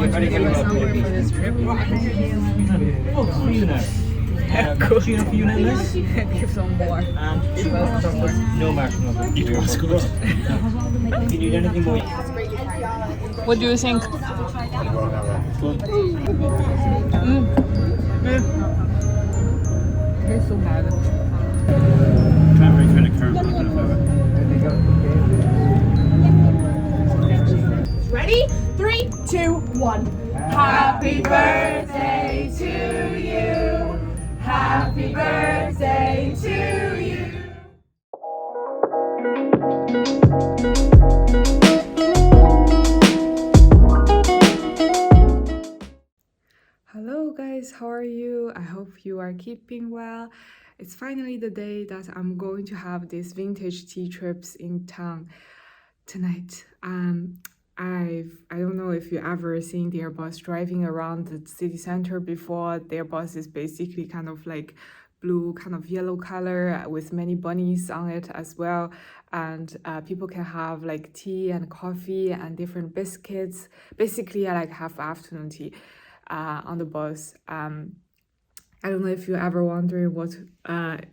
want to give us number for this trip. Cool. Do you have a unit in this? Give some more. And no marshmallows. It was good. If you need anything more. What do you think? It's so bad. Cranberry kind of caramel kind of flavor. Ready? 3, 2, 1. Happy birthday to you. Happy birthday to you. Hello guys, how are you? I hope you are keeping well. It's finally the day that I'm going to have these vintage tea trips in town tonight. I don't know if you ever seen their bus driving around the city center before. Their bus is basically kind of like blue, kind of yellow color with many bunnies on it as well. And people can have like tea and coffee and different biscuits. Basically, I like have afternoon tea on the bus. I don't know if you ever wonder what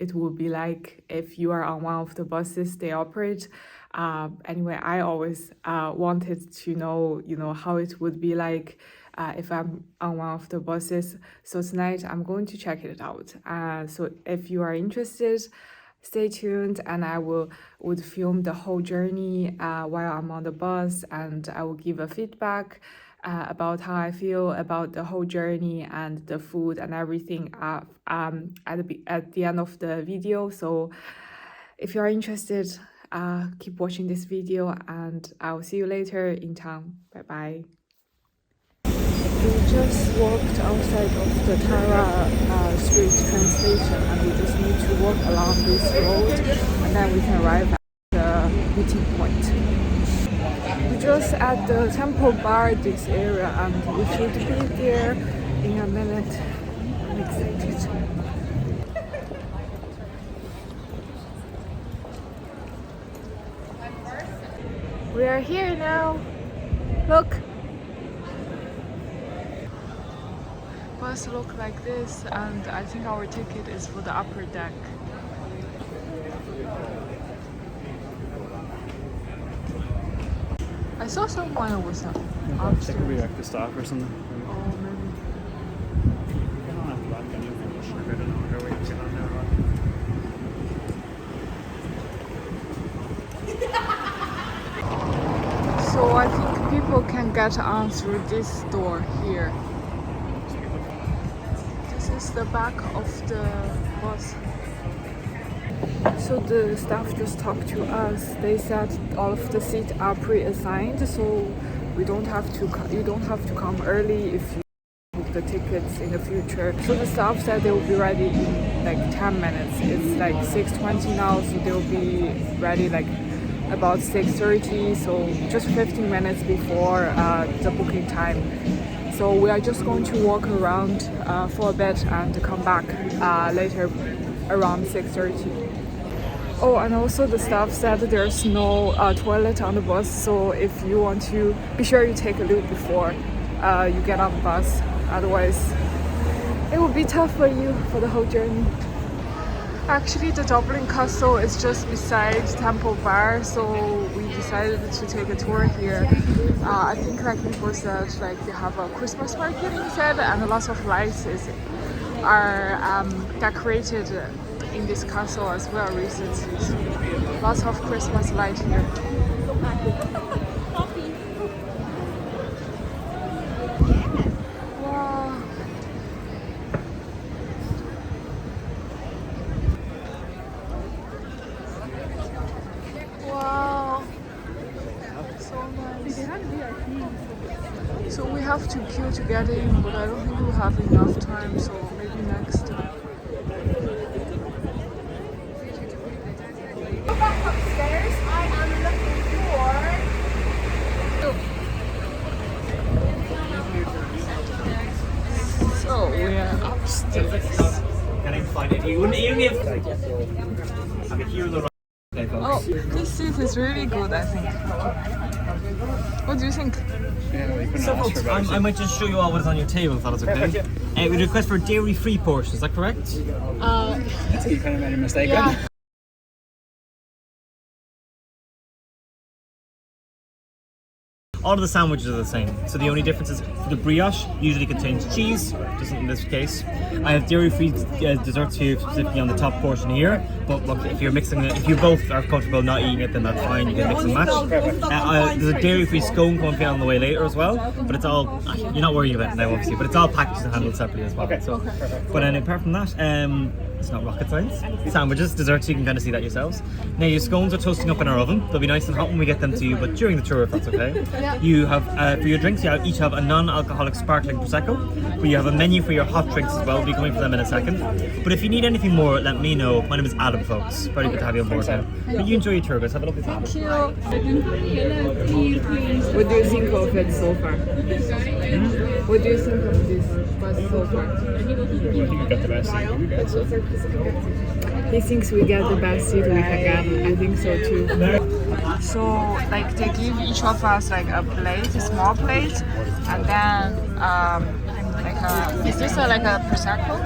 it would be like if you are on one of the buses they operate. Anyway, I always wanted to know, how it would be like if I'm on one of the buses. So tonight I'm going to check it out. So if you are interested, stay tuned, and I would film the whole journey while I'm on the bus, and I will give a feedback about how I feel about the whole journey and the food and everything at the end of the video. So if you are interested, keep watching this video, and I'll see you later in town. Bye bye. We just walked outside of the Tara Street train station, and we just need to walk along this road, and then we can arrive at the meeting point. We just at the Temple Bar this area, and we should be there in a minute. I'm excited. We are here now. Look. Bus look like this, and I think our ticket is for the upper deck. I saw someone who was upstairs. It could be like the staff or something. Oh, maybe. I don't have to back any of them. I don't know how we get on there. So I think people can get on through this door here. This is the back of the bus. So the staff just talked to us. They said all of the seats are pre-assigned, so you don't have to come early if you book the tickets in the future. So the staff said they will be ready in like 10 minutes. It's like 6:20 now, so they'll be ready like about 6:30, so just 15 minutes before the booking time. So we are just going to walk around for a bit and come back later around 6:30. Oh, and also the staff said there's no toilet on the bus, so if you want to, be sure you take a loo before you get on the bus. Otherwise, it will be tough for you for the whole journey. Actually, the Dublin Castle is just beside Temple Bar, so we decided to take a tour here. I think like people said, like they have a Christmas market instead, and lots of lights are decorated in this castle as well recently. So lots of Christmas light here. Wow, so nice. So we have to queue to get in, but I don't think we'll have enough time, so maybe next time. Back upstairs. I am looking for. So we are upstairs. Can I find it? You wouldn't even give. I mean, hear the. Oh, this seat is really good, I think. What do you think? So folks, I might just show you all what is on your table, if that is okay. We request for a dairy-free portion, is that correct? You kind of made a mistake. Yeah. All of the sandwiches are the same, so the only difference is the brioche usually contains cheese, doesn't in this case. I have dairy-free desserts here, specifically on the top portion here. But look, if you're mixing it, if you both are comfortable not eating it, then that's fine. You can mix and match. There's a dairy-free scone coming on the way later as well. But it's all you're not worrying about it now, obviously. But it's all packaged and handled separately as well. So, but apart from that, it's not rocket science. Sandwiches, desserts, you can kind of see that yourselves. Now your scones are toasting up in our oven. They'll be nice and hot when we get them to you, but during the tour, if that's okay. You have, for your drinks, you each have a non-alcoholic sparkling Prosecco, but you have a menu for your hot drinks as well. We'll be coming for them in a second. But if you need anything more, let me know. My name is Adam, folks. Very good to have you on board now. But you enjoy your tour, guys. Have a lovely time. Thank you. What do you think of it so far? What do you think of this bus so far? I think we got the best seat. He thinks we get the best seat we can get. I think so too. So like they give each of us like a plate, a small plate, and then is this like a Prosecco?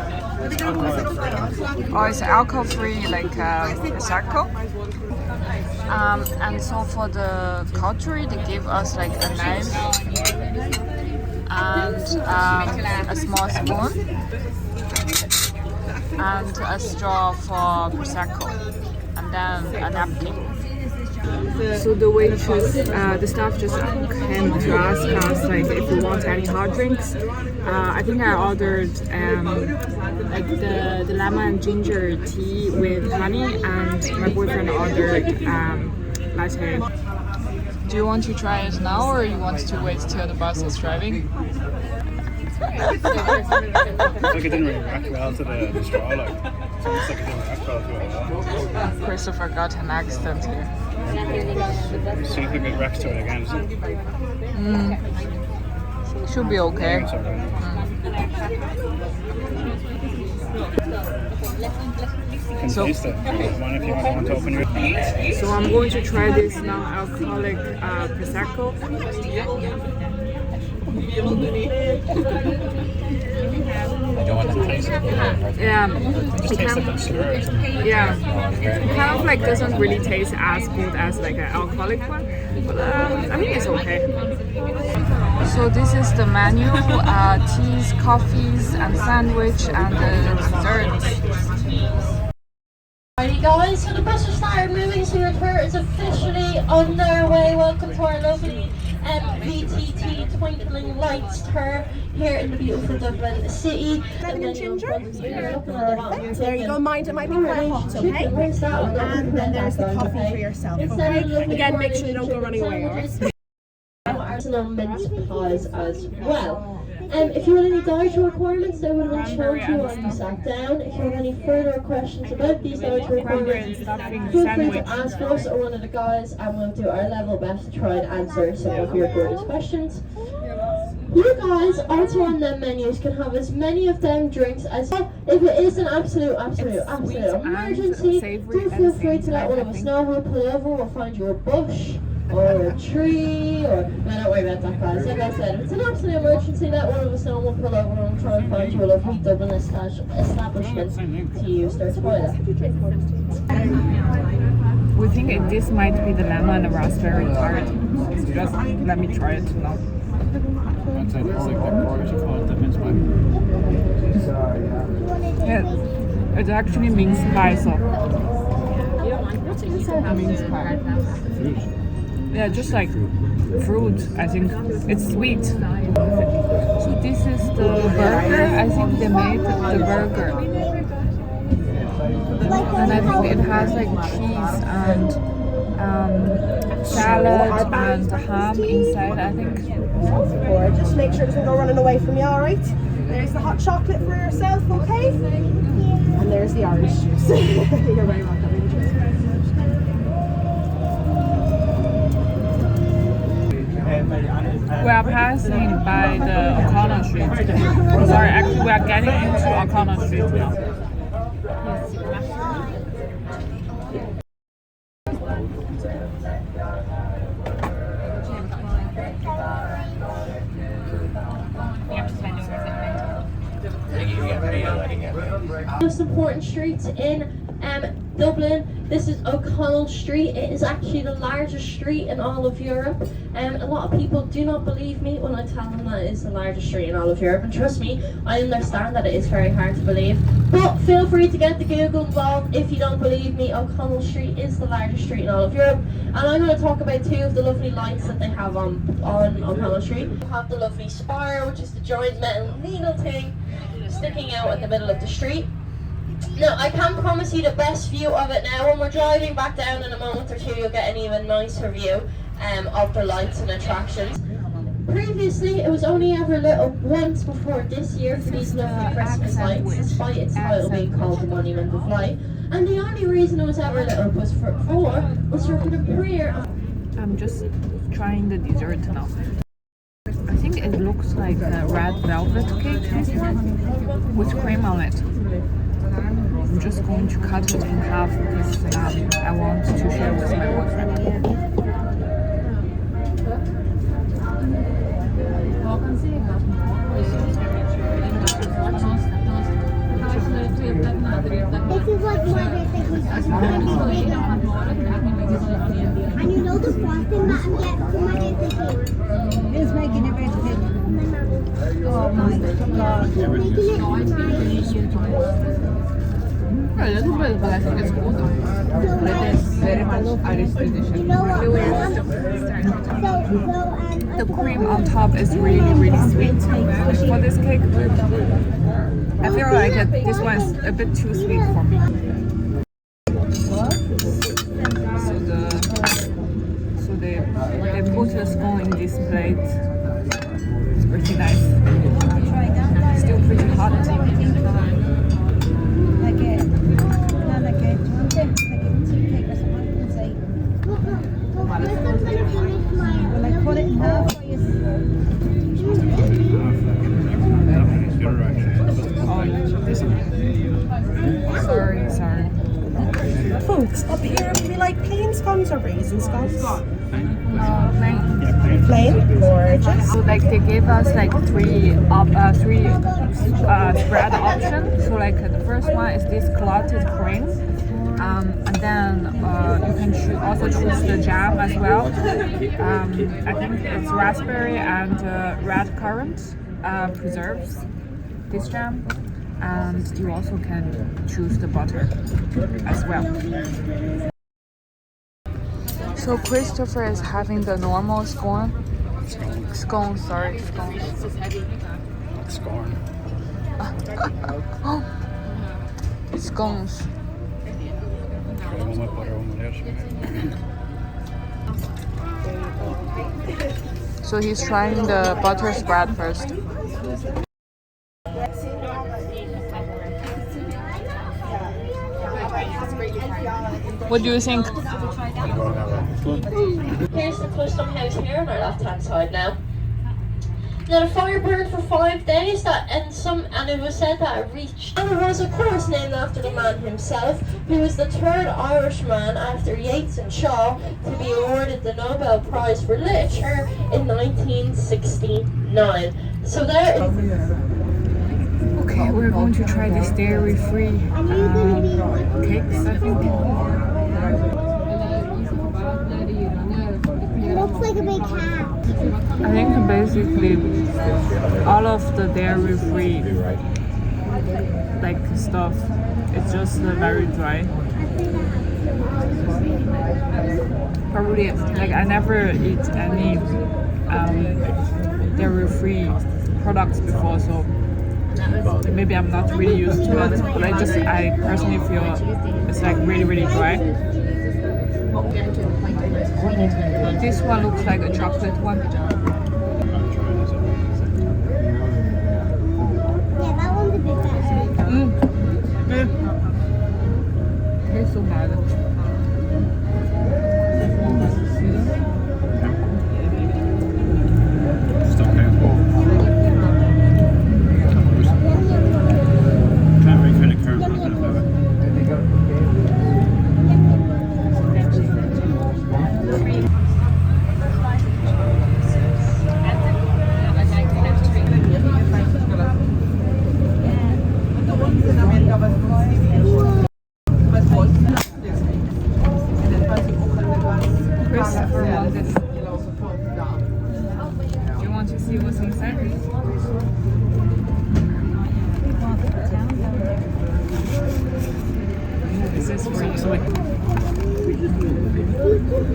Or it's alcohol-free like Prosecco? And so for the cutlery, they give us like a knife and a small spoon and a straw for Prosecco, and then a napkin. So the waitress, the staff just came to ask us like if we want any hot drinks. I think I ordered like the lemon and ginger tea with honey, and my boyfriend ordered latte. Do you want to try it now, or you want to wait till the bus is driving? I feel like it didn't really react well to the straw, like. It looks like it didn't react well to it. Christopher got an accident here. It seems like it reacts to it again, doesn't it? Should be okay. It's alright. You can taste it. One if you want to open your... So I'm going to try this non-alcoholic Prosecco. I don't want to taste it. Yeah, It tastes like that slur or something. yeah. It kind of like doesn't really taste as good as like an alcoholic one, but I mean it's okay. So this is the menu, teas, coffees, and sandwich, and the desserts. Alrighty guys, so the bus has started moving, so your tour is officially on their way. Welcome to our lovely VTT Twinkling Lights tour here in the beautiful Dublin city. Lemon ginger. Perfect. There you go. Mind it might be quite hot, okay? And then there's the coffee for yourself, okay? Again, make sure you don't go running away, alright? Arsenal mince pies as well. If you have any dietary requirements, they would have been shown to you when you sat down. If you have any further questions about these dietary requirements, feel free to ask us or one of the guys, and we'll do our level best to try and answer some of your greatest questions. You guys also on them menus can have as many of them drinks as well. If it is an absolute emergency, do feel free to let one of us know. We'll pull over, we'll find you a bush or a tree, or no, don't worry about that, guys. Like I said, if it's an absolute emergency, let one of us know. We'll pull over and try and find you a lovely Dublin establishment to use their toilet. We think this might be the lemon and raspberry tart. Just let me try it now. I'd say it's like the porridge you call it, the mince pie. Yeah, it's actually mince pie, so. Mince pie. Yeah, just like fruit, I think. It's sweet. So this is the burger. I think they made the burger. And I think it has like cheese and salad and ham inside, I think. Or just make sure it doesn't go running away from you, alright? There's the hot chocolate for yourself, okay? And there's the orange juice. You're very welcome. We are passing by the O'Connor Street. Sorry, actually we are getting into O'Connor Street now. Most important streets in Dublin. This is O'Connell Street. It is actually the largest street in all of Europe. A lot of people do not believe me when I tell them that it is the largest street in all of Europe. And trust me, I understand that it is very hard to believe. But feel free to get the Google involved if you don't believe me. O'Connell Street is the largest street in all of Europe. And I'm going to talk about two of the lovely lights that they have on O'Connell Street. We have the lovely spire, which is the giant metal needle thing sticking out in the middle of the street. Now, I can't promise you the best view of it now. When we're driving back down in a moment or two, you'll get an even nicer view of the lights and attractions. Previously, it was only ever lit up once before this year for these lovely Christmas lights, despite its title being called the Monument of Light. And the only reason it was ever lit up was for the prayer. I'm just trying the dessert now. I think it looks like a red velvet cake, this one, with cream on it. I'm just going to cut it in half because I want to share with my boyfriend. This is like my birthday. And you know the frosting that I'm getting for my birthday cake? Who's making your birthday cake? Oh my god. Making it tonight. A little bit, but I think it's good. It is very much Irish tradition. You know what? The cream on top is really, really sweet for this cake. I feel like this one is a bit too sweet for me. So they put the scone in this plate. It's pretty nice. Still pretty hot. Will I cut it in half for you? Sorry. Folks, up here we like plain scones or raisin scones? Plain. Plain? Gorgeous. So like they gave us like three spread options. So like the first one is this clotted cream. And then you can also choose the jam as well. I think it's raspberry and red currant preserves this jam. And you also can choose the butter as well. So Christopher is having the normal scone. Scone. Scorn. Scones. So he's trying the butter spread first. What do you think? Here's the custom house here on our left-hand side now. Now the fire burned for 5 days, and it was said that it reached. And it was of course named after the man himself, who was the third Irishman after Yeats and Shaw to be awarded the Nobel Prize for Literature in 1969. So there is. Okay, we're going to try this dairy-free cakes, I think. It looks like a big cat. I think basically all of the dairy-free like stuff, it's just very dry. Probably like I never eat any dairy-free products before, so maybe I'm not really used to it, but I personally feel it's like really, really dry. This one looks like a chocolate one. Yeah, that one's a bit better. Tastes so bad. Just okay. Can't really kind of caramel. what's inside? This is for you.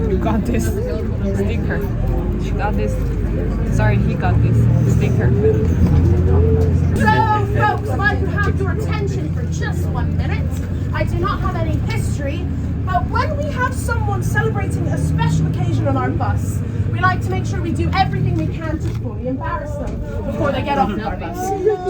You got this sticker. She got this. Sorry, he got this sticker. So, folks, if I could have your attention for just 1 minute. I do not have any history, but when we have someone celebrating a special occasion on our bus, we like to make sure we do everything we can to fully embarrass them before they get off of our bus.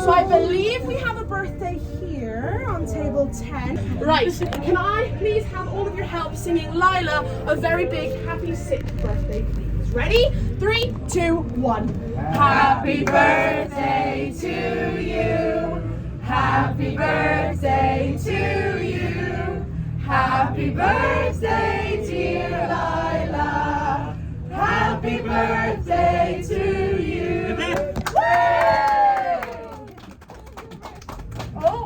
So I believe we have a birthday here on table 10. Right, can I please have all of your help singing Lila a very big happy 6th birthday, please? Ready? 3, 2, 1. Happy birthday to you. Happy birthday to you. Happy birthday, dear Lila. Happy birthday to you. Oh.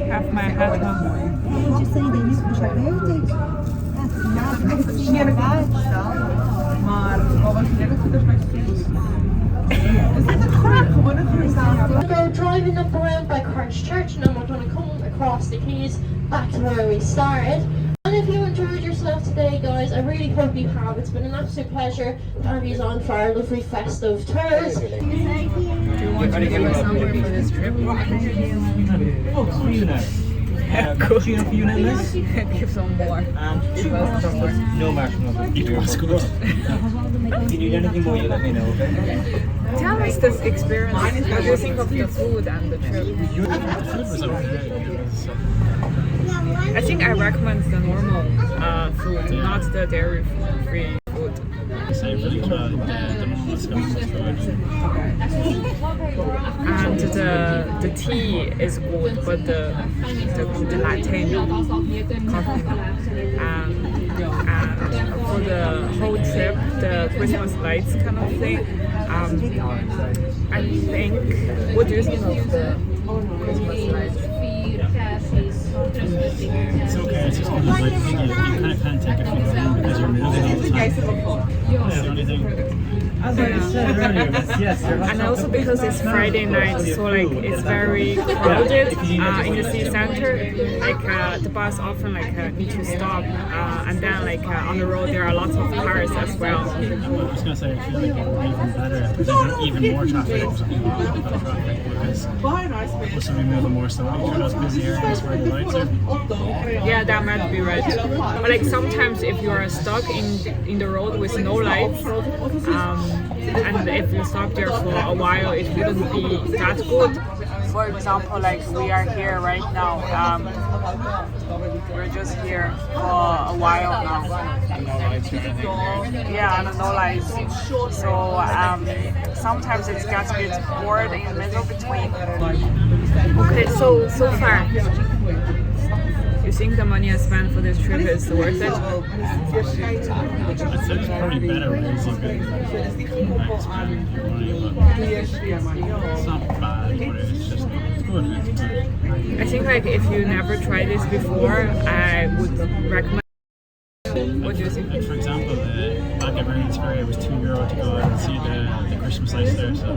Have my hat on. Hey, just say that it's your birthday. That's not nice to see your badge. We'll go driving up around by Christchurch and then we're going to come across the quays back to where we started. And if you enjoyed yourself today, guys, I really hope you have. It's been an absolute pleasure to have you on for our lovely festive tours. Do you want to give us something for this trip? Oh, so you know. Cool. Do you know for you know this? Give some more. No marshmallows. It was good. If you need anything more, you let me know, okay? Tell us this experience. What do you think of the food and the trip? The food was okay. I think I recommend the normal food, not the dairy-free food. So I really tried the Moscow food. And the tea is good, but the latte no coffee no. And for the whole trip, the Christmas lights kind of thing, I think, what do you think of the Christmas lights? It's okay, it's just kind of like, you kind of can't take it from home because you're moving all the time. That's the only thing. As I said earlier, yes, And also because it's Friday night, so like it's very crowded in the city center. Like the bus often need to stop, and then on the road there are lots of cars as well. I was gonna say, I feel like it would be even better if there's even more traffic or something like that. Because also we move more slowly through those busy areas where the lights are. Yeah, that might be right. But like sometimes if you are stuck in the road with no lights, and if you stop there for a while, it wouldn't be that good. For example, like we are here right now. We're just here for a while now. No lights or anything. Yeah, and no lights. So sometimes it gets a bit bored in the middle between. Okay, so far, you think the money I spent for this trip is worth it? I'd say it's probably better ways you could spend your money, but it's not bad, but it's just it's good. It's good. I think like if you never tried this before, I would recommend. What do you think? Like for example, back at Marines Ferry, it was €2 to go and see the Christmas lights there. So.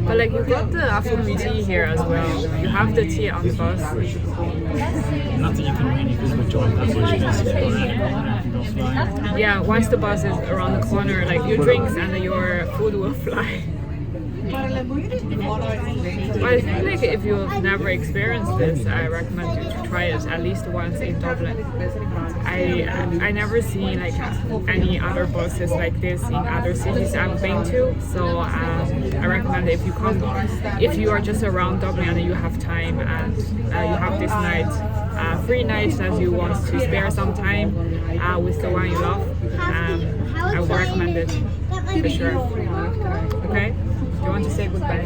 But like you got the afternoon tea here as well. You have the tea on the bus. Not that you can really enjoy that much because you go around the corner and go flying. Yeah, once the bus is around the corner, like your drinks and your food will fly. But I think like if you've never experienced this, I recommend you to try it at least once in Dublin. I never seen like any other buses like this in other cities I've been to, so I recommend if you come, if you are just around Dublin and you have time and you have this night, free night that you want to spare some time with the one you love, I would recommend it for sure. Okay? Do you want to say goodbye?